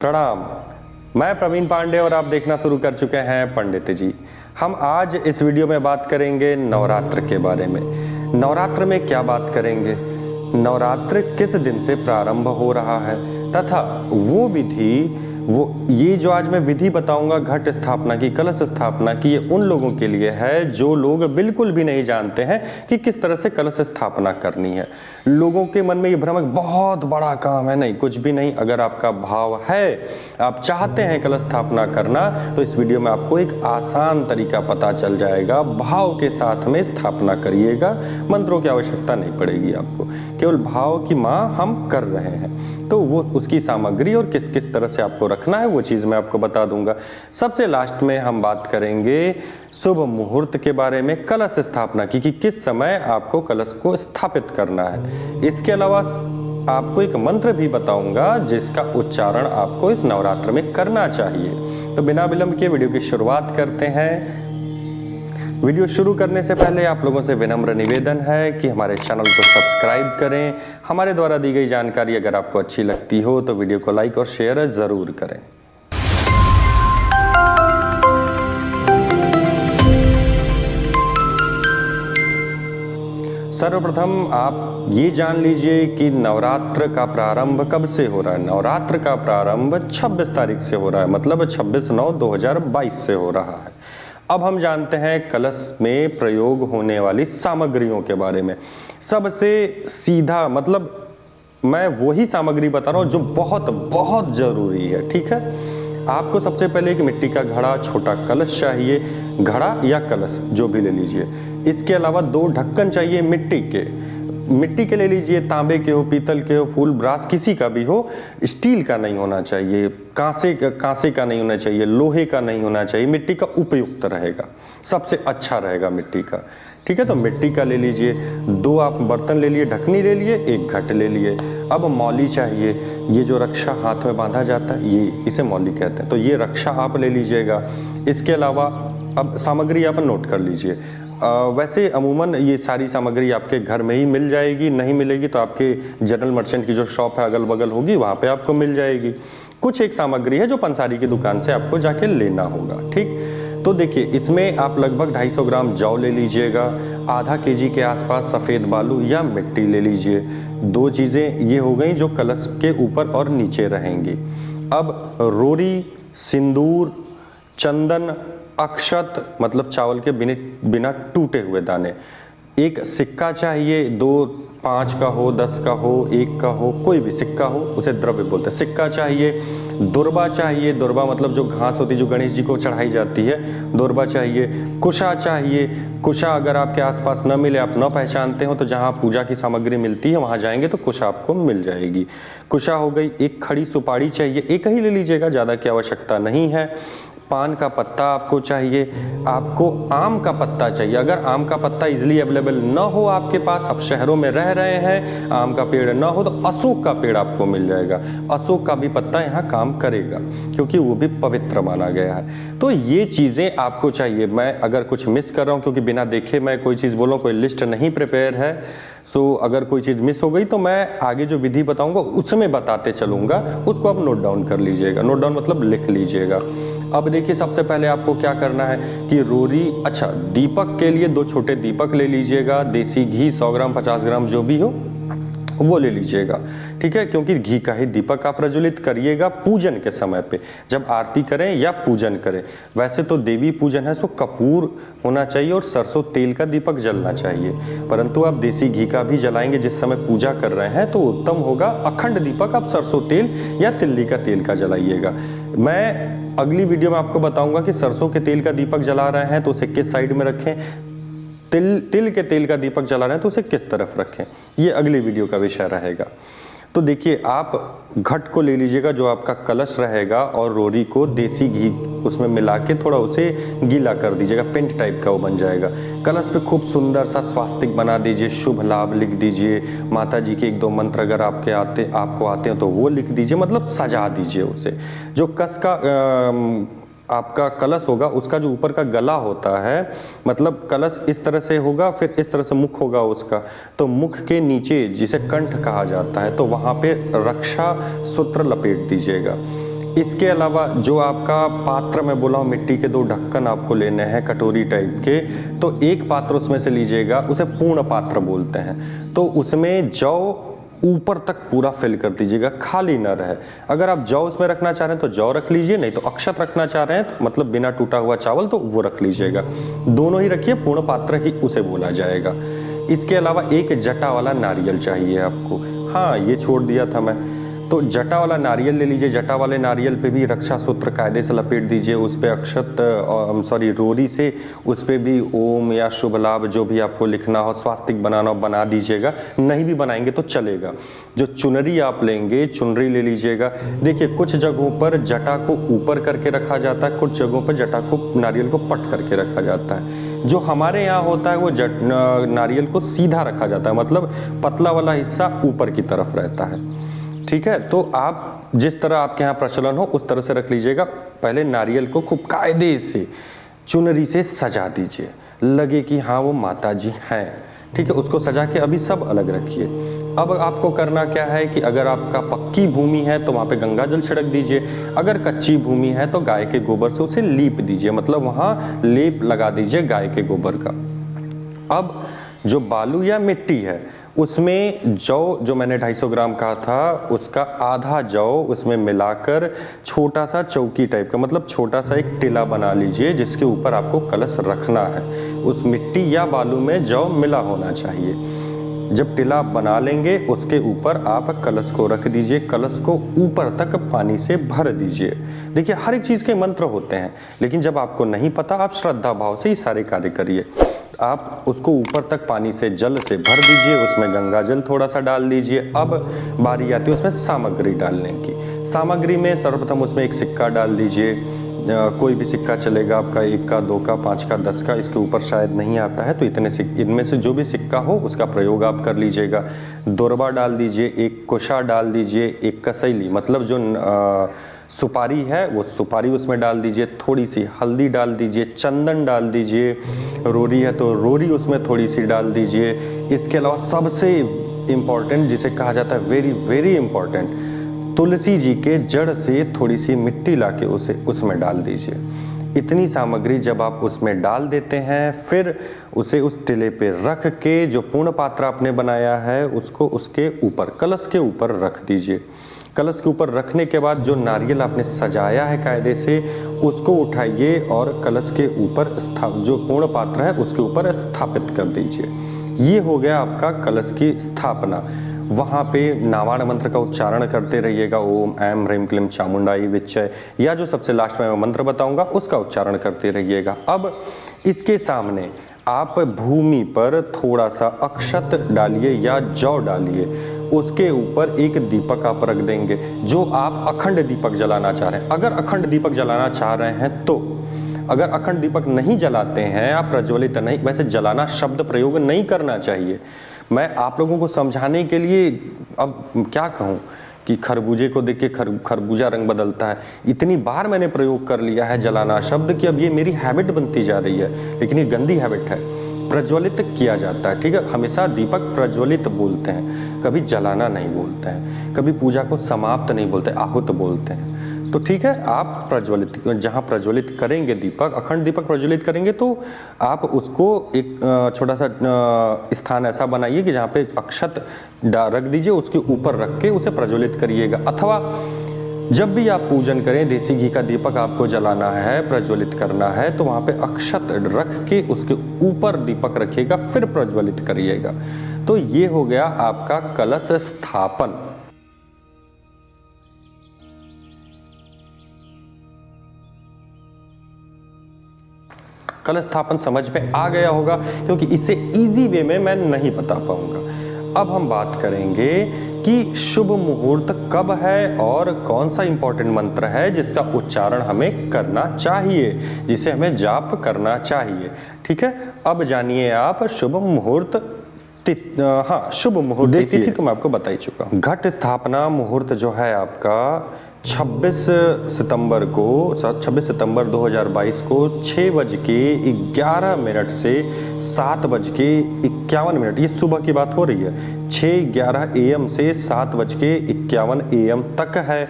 प्रणाम। मैं प्रवीण पांडे और आप देखना शुरू कर चुके हैं पंडित जी। हम आज इस वीडियो में बात करेंगे नवरात्र के बारे में। नवरात्र में क्या बात करेंगे, नवरात्र किस दिन से प्रारंभ हो रहा है तथा वो विधि, ये जो आज मैं विधि बताऊंगा घट स्थापना की, कलश स्थापना की, ये उन लोगों के लिए है जो लोग बिल्कुल भी नहीं जानते हैं कि किस तरह से कलश स्थापना करनी है। लोगों के मन में ये भ्रम है बहुत बड़ा काम है, नहीं, कुछ भी नहीं। अगर आपका भाव है, आप चाहते हैं कलश स्थापना करना, तो इस वीडियो में आपको एक आसान तरीका पता चल जाएगा। भाव के साथ में स्थापना करिएगा, मंत्रों की आवश्यकता नहीं पड़ेगी आपको, केवल भाव की माँ हम कर रहे हैं। तो वो उसकी सामग्री और किस किस तरह से आपको रखना है वो चीज़ मैं आपको बता दूंगा। सबसे लास्ट में हम बात करेंगे शुभ मुहूर्त के बारे में, कलश स्थापना की, कि किस समय आपको कलश को स्थापित करना है। इसके अलावा आपको एक मंत्र भी बताऊंगा जिसका उच्चारण आपको इस नवरात्र में करना चाहिए। तो बिना विलंब के वीडियो की शुरुआत करते हैं। वीडियो शुरू करने से पहले आप लोगों से विनम्र निवेदन है कि हमारे चैनल को सब्सक्राइब करें। हमारे द्वारा दी गई जानकारी अगर आपको अच्छी लगती हो तो वीडियो को लाइक और शेयर ज़रूर करें। सर्वप्रथम आप ये जान लीजिए कि नवरात्र का प्रारंभ कब से हो रहा है। नवरात्र का प्रारंभ 26 तारीख से हो रहा है, मतलब 26/9/2022 से हो रहा है। अब हम जानते हैं कलश में प्रयोग होने वाली सामग्रियों के बारे में। सबसे सीधा मतलब मैं वही सामग्री बता रहा हूँ जो बहुत बहुत ज़रूरी है, ठीक है। आपको सबसे पहले एक मिट्टी का घड़ा, छोटा कलश चाहिए, घड़ा या कलश जो भी ले लीजिए। इसके अलावा 2 ढक्कन चाहिए मिट्टी के ले लीजिए, तांबे के हो, पीतल के हो, फूल ब्रास किसी का भी हो। स्टील का नहीं होना चाहिए, कांसे का नहीं होना चाहिए, लोहे का नहीं होना चाहिए। मिट्टी का उपयुक्त रहेगा, सबसे अच्छा रहेगा मिट्टी का, ठीक है। तो मिट्टी का ले लीजिए, 2 आप बर्तन ले लिए, ढकनी ले लिए, 1 घट ले लिए। अब मौली चाहिए, ये जो रक्षा हाथ में बांधा जाता है ये, इसे मौली कहते हैं, तो ये रक्षा आप ले लीजिएगा। इसके अलावा अब सामग्री आप नोट कर लीजिए। वैसे अमूमन ये सारी सामग्री आपके घर में ही मिल जाएगी, नहीं मिलेगी तो आपके जनरल मर्चेंट की जो शॉप है अगल बगल होगी वहाँ पे आपको मिल जाएगी। कुछ एक सामग्री है जो पंसारी की दुकान से आपको जाके लेना होगा, ठीक। तो देखिए इसमें आप लगभग 250 ग्राम जौ ले लीजिएगा, आधा केजी के आसपास सफ़ेद बालू या मिट्टी ले लीजिए। 2 चीज़ें ये हो गई जो कलश के ऊपर और नीचे रहेंगी। अब रोरी, सिंदूर, चंदन, अक्षत मतलब चावल के बिना टूटे हुए दाने, एक सिक्का चाहिए, 2 5 का हो, 10 का हो, 1 का हो, कोई भी सिक्का हो, उसे द्रव्य बोलते हैं। सिक्का चाहिए, दुर्बा चाहिए, दुर्बा मतलब जो घास होती है जो गणेश जी को चढ़ाई जाती है, दुर्बा चाहिए। कुशा चाहिए, कुशा अगर आपके आसपास न मिले, आप न पहचानते हो, तो जहाँ पूजा की सामग्री मिलती है वहाँ जाएंगे तो कुशा आपको मिल जाएगी। कुशा हो गई। एक खड़ी सुपारी चाहिए, एक ही ले लीजिएगा, ज़्यादा की आवश्यकता नहीं है। पान का पत्ता आपको चाहिए। आपको आम का पत्ता चाहिए, अगर आम का पत्ता इजीली अवेलेबल न हो आपके पास, आप शहरों में रह रहे हैं, आम का पेड़ न हो, तो अशोक का पेड़ आपको मिल जाएगा। अशोक का भी पत्ता यहाँ काम करेगा क्योंकि वो भी पवित्र माना गया है। तो ये चीज़ें आपको चाहिए। मैं अगर कुछ मिस कर रहा हूँ, क्योंकि बिना देखे मैं कोई चीज़ बोलूँ, कोई लिस्ट नहीं प्रिपेयर है, सो अगर कोई चीज़ मिस हो गई तो मैं आगे जो विधि बताऊँगा उसमें बताते चलूँगा, उसको आप नोट डाउन कर लीजिएगा। नोट डाउन मतलब लिख लीजिएगा। अब देखिए सबसे पहले आपको क्या करना है कि रोरी, अच्छा दीपक के लिए 2 छोटे दीपक ले लीजिएगा। देसी घी 100 ग्राम 50 ग्राम जो भी हो वो ले लीजिएगा, ठीक है। क्योंकि घी का ही दीपक आप प्रज्वलित करिएगा पूजन के समय पे, जब आरती करें या पूजन करें। वैसे तो देवी पूजन है सो कपूर होना चाहिए और सरसों तेल का दीपक जलना चाहिए, परंतु आप देसी घी का भी जलाएंगे जिस समय पूजा कर रहे हैं तो उत्तम होगा। अखंड दीपक आप सरसों तेल या तिल्ली का तेल का जलाइएगा। मैं अगली वीडियो में आपको बताऊंगा कि सरसों के तेल का दीपक जला रहे हैं तो उसे किस साइड में रखें, तिल के तेल का दीपक जला रहे हैं तो उसे किस तरफ रखें, ये अगली वीडियो का विषय रहेगा। तो देखिए आप घट को ले लीजिएगा जो आपका कलश रहेगा, और रोरी को देसी घी उसमें मिला के थोड़ा उसे गीला कर दीजिएगा, पेंट टाइप का वो बन जाएगा। कलश पे खूब सुंदर सा स्वास्तिक बना दीजिए, शुभ लाभ लिख दीजिए, माता जी के 1-2 मंत्र अगर आपको आते हैं तो वो लिख दीजिए, मतलब सजा दीजिए उसे। जो कस का आपका कलश होगा उसका जो ऊपर का गला होता है, मतलब कलश इस तरह से होगा, फिर इस तरह से मुख होगा उसका, तो मुख के नीचे जिसे कंठ कहा जाता है, तो वहाँ पे रक्षा सूत्र लपेट दीजिएगा। इसके अलावा जो आपका पात्र मैं बोला हूँ, मिट्टी के 2 ढक्कन आपको लेने हैं कटोरी टाइप के, तो एक पात्र उसमें से लीजिएगा, उसे पूर्ण पात्र बोलते हैं। तो उसमें जौ ऊपर तक पूरा फिल कर दीजिएगा, खाली ना रहे। अगर आप जौ उसमें रखना चाह रहे हैं तो जौ रख लीजिए, नहीं तो अक्षत रखना चाह रहे हैं तो मतलब बिना टूटा हुआ चावल तो वो रख लीजिएगा। दोनों ही रखिए, पूर्ण पात्र ही उसे बोला जाएगा। इसके अलावा एक जटा वाला नारियल चाहिए आपको। हाँ, ये छोड़ दिया था मैं, तो जटा वाला नारियल ले लीजिए। जटा वाले नारियल पे भी रक्षा सूत्र कायदे से लपेट दीजिए, उस पे अक्षत रोरी से उस पे भी ओम या शुभ लाभ जो भी आपको लिखना हो, स्वास्तिक बनाना हो बना दीजिएगा। नहीं भी बनाएंगे तो चलेगा। जो चुनरी आप लेंगे, चुनरी ले लीजिएगा। देखिए, कुछ जगहों पर जटा को ऊपर करके रखा जाता है, कुछ जगहों पर जटा को, नारियल को पट करके रखा जाता है। जो हमारे यहाँ होता है वो नारियल को सीधा रखा जाता है, मतलब पतला वाला हिस्सा ऊपर की तरफ रहता है। ठीक है, तो आप जिस तरह आपके यहाँ प्रचलन हो उस तरह से रख लीजिएगा। पहले नारियल को खूब कायदे से चुनरी से सजा दीजिए, लगे कि हाँ वो माता जी हैं। ठीक है, उसको सजा के अभी सब अलग रखिए। अब आपको करना क्या है कि अगर आपका पक्की भूमि है तो वहाँ पे गंगा जल छिड़क दीजिए, अगर कच्ची भूमि है तो गाय के गोबर से उसे लीप दीजिए, मतलब वहाँ लेप लगा दीजिए गाय के गोबर का। अब जो बालू या मिट्टी है उसमें जौ, जो मैंने 250 ग्राम कहा था, उसका आधा जौ उसमें मिलाकर छोटा सा चौकी टाइप का, मतलब छोटा सा एक टिला बना लीजिए जिसके ऊपर आपको कलश रखना है। उस मिट्टी या बालू में जौ मिला होना चाहिए। जब टिला बना लेंगे उसके ऊपर आप कलश को रख दीजिए, कलश को ऊपर तक पानी से भर दीजिए। देखिए, हर एक चीज़ के मंत्र होते हैं, लेकिन जब आपको नहीं पता आप श्रद्धा भाव से ये सारे कार्य करिए। आप उसको ऊपर तक पानी से, जल से भर दीजिए, उसमें गंगा जल थोड़ा सा डाल दीजिए। अब बारी आती है उसमें सामग्री डालने की। सामग्री में सर्वप्रथम उसमें एक सिक्का डाल दीजिए, कोई भी सिक्का चलेगा आपका, 1 का, 2 का, 5 का, 10 का। इसके ऊपर शायद नहीं आता है तो इनमें से जो भी सिक्का हो उसका प्रयोग आप कर लीजिएगा। दुर्बा डाल दीजिए, एक कुशा डाल दीजिए, एक कसैली, मतलब जो सुपारी है वो सुपारी उसमें डाल दीजिए, थोड़ी सी हल्दी डाल दीजिए, चंदन डाल दीजिए, रोरी है तो रोरी उसमें थोड़ी सी डाल दीजिए। इसके अलावा सबसे इम्पॉर्टेंट जिसे कहा जाता है very very important, Tulsi ji के जड़ से थोड़ी सी मिट्टी लाके उसे उसमें डाल दीजिए। इतनी सामग्री जब आप उसमें डाल देते हैं, फिर उसे उस टिले पे रख के जो पूर्ण पात्र आपने बनाया है उसको उसके ऊपर, कलश के ऊपर रख दीजिए। कलश के ऊपर रखने के बाद जो नारियल आपने सजाया है कायदे से, उसको उठाइए और कलश के ऊपर जो पूर्ण पात्र है उसके ऊपर स्थापित कर दीजिए। ये हो गया आपका कलश की स्थापना। वहाँ पे नावाण मंत्र का उच्चारण करते रहिएगा, ओम ऐं ह्रीं क्लीं चामुंडाई विच्चय, या जो सबसे लास्ट में मैं मंत्र बताऊंगा उसका उच्चारण करते रहिएगा। अब इसके सामने आप भूमि पर थोड़ा सा अक्षत डालिए या जौ डालिए, उसके ऊपर एक दीपक आप रख देंगे जो आप अखंड दीपक जलाना चाह रहे हैं। अगर अखंड दीपक जलाना चाह रहे हैं तो, अगर अखंड दीपक नहीं जलाते हैं आप, प्रज्वलित नहीं, वैसे जलाना शब्द प्रयोग नहीं करना चाहिए। मैं आप लोगों को समझाने के लिए अब क्या कहूँ कि खरबूजे को देख के खरबूजा रंग बदलता है, इतनी बार मैंने प्रयोग कर लिया है जलाना शब्द कि अब ये मेरी हैबिट बनती जा रही है, लेकिन ये गंदी हैबिट है। प्रज्वलित किया जाता है, ठीक है, हमेशा दीपक प्रज्वलित बोलते हैं, कभी जलाना नहीं बोलते हैं, कभी पूजा को समाप्त नहीं बोलते, आहुत बोलते हैं। तो ठीक है, आप प्रज्वलित, जहाँ प्रज्वलित करेंगे दीपक, अखंड दीपक प्रज्वलित करेंगे तो आप उसको एक छोटा सा स्थान ऐसा बनाइए कि जहाँ पे अक्षत रख दीजिए, उसके ऊपर रख के उसे प्रज्वलित करिएगा। अथवा जब भी आप पूजन करें, देसी घी का दीपक आपको जलाना है, प्रज्वलित करना है, तो वहाँ पे अक्षत रख के उसके ऊपर दीपक रखिएगा, फिर प्रज्वलित करिएगा। तो ये हो गया आपका कलश स्थापन। कलश स्थापन समझ में आ गया होगा, क्योंकि इसे इजी वे में मैं नहीं बता पाऊंगा। अब हम बात करेंगे कि शुभ मुहूर्त कब है और कौन सा इंपॉर्टेंट मंत्र है जिसका उच्चारण हमें करना चाहिए, जिसे हमें जाप करना चाहिए। ठीक है, अब जानिए आप शुभ मुहूर्त। हाँ, शुभ मुहूर्त तिथि तो मैं आपको बता ही चुका हूँ। घट स्थापना मुहूर्त जो है आपका 26 सितंबर 2022 को 6:11 से 7:51, ये सुबह की बात हो रही है, 6:11 AM से 7:51 AM तक है।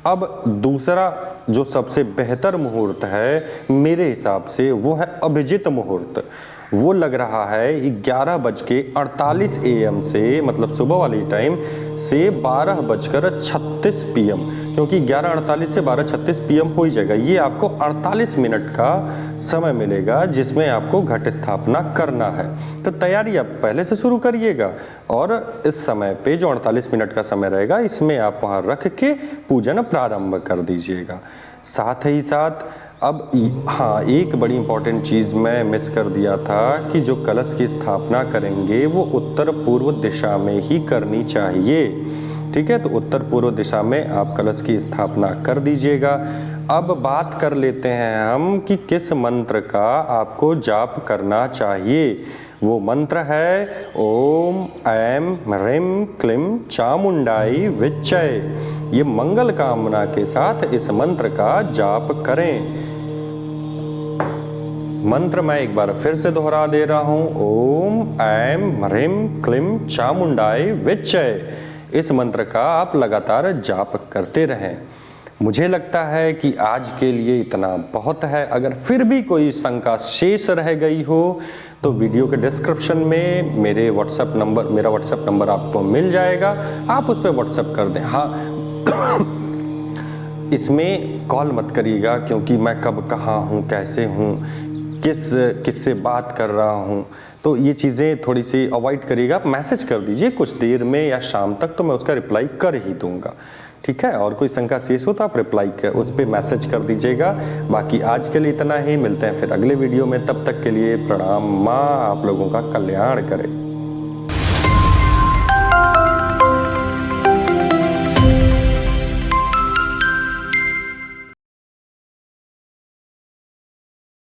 अब दूसरा जो सबसे बेहतर मुहूर्त है मेरे हिसाब से वो है अभिजित मुहूर्त। वो लग रहा है 11:48 AM से, मतलब सुबह वाली टाइम से 12:36 PM, क्योंकि 11:48 से 12:36 PM हो ही जाएगा। ये आपको 48 मिनट का समय मिलेगा जिसमें आपको घट स्थापना करना है। तो तैयारी आप पहले से शुरू करिएगा और इस समय पे जो 48 मिनट का समय रहेगा इसमें आप वहाँ रख के पूजन प्रारंभ कर दीजिएगा। साथ ही साथ अब हाँ, एक बड़ी इंपॉर्टेंट चीज़ मैं मिस कर दिया था कि जो कलश की स्थापना करेंगे वो उत्तर पूर्व दिशा में ही करनी चाहिए। ठीक है, तो उत्तर पूर्व दिशा में आप कलश की स्थापना कर दीजिएगा। अब बात कर लेते हैं हम कि किस मंत्र का आपको जाप करना चाहिए। वो मंत्र है ओम ऐं ह्रीं क्लीं चामुंडाई विच्चय। ये मंगल कामना के साथ इस मंत्र का जाप करें। मंत्र मैं एक बार फिर से दोहरा दे रहा हूं, ओम ऐं ह्रीं क्लीं चामुंडाई विच्चय। इस मंत्र का आप लगातार जाप करते रहें। मुझे लगता है कि आज के लिए इतना बहुत है। अगर फिर भी कोई शंका शेष रह गई हो तो वीडियो के डिस्क्रिप्शन में मेरा व्हाट्सएप नंबर आपको मिल जाएगा, आप उस पर व्हाट्सएप कर दें। हाँ, इसमें कॉल मत करिएगा क्योंकि मैं कब कहाँ हूँ, कैसे हूँ, किससे बात कर रहा हूँ, तो ये चीज़ें थोड़ी सी अवॉइड करिएगा। मैसेज कर दीजिए कुछ देर में या शाम तक, तो मैं उसका रिप्लाई कर ही दूंगा। ठीक है, और कोई शंका शेष हो तो आप उस पर मैसेज कर दीजिएगा। बाकी आज के लिए इतना ही, मिलते हैं फिर अगले वीडियो में। तब तक के लिए प्रणाम। माँ आप लोगों का कल्याण करे।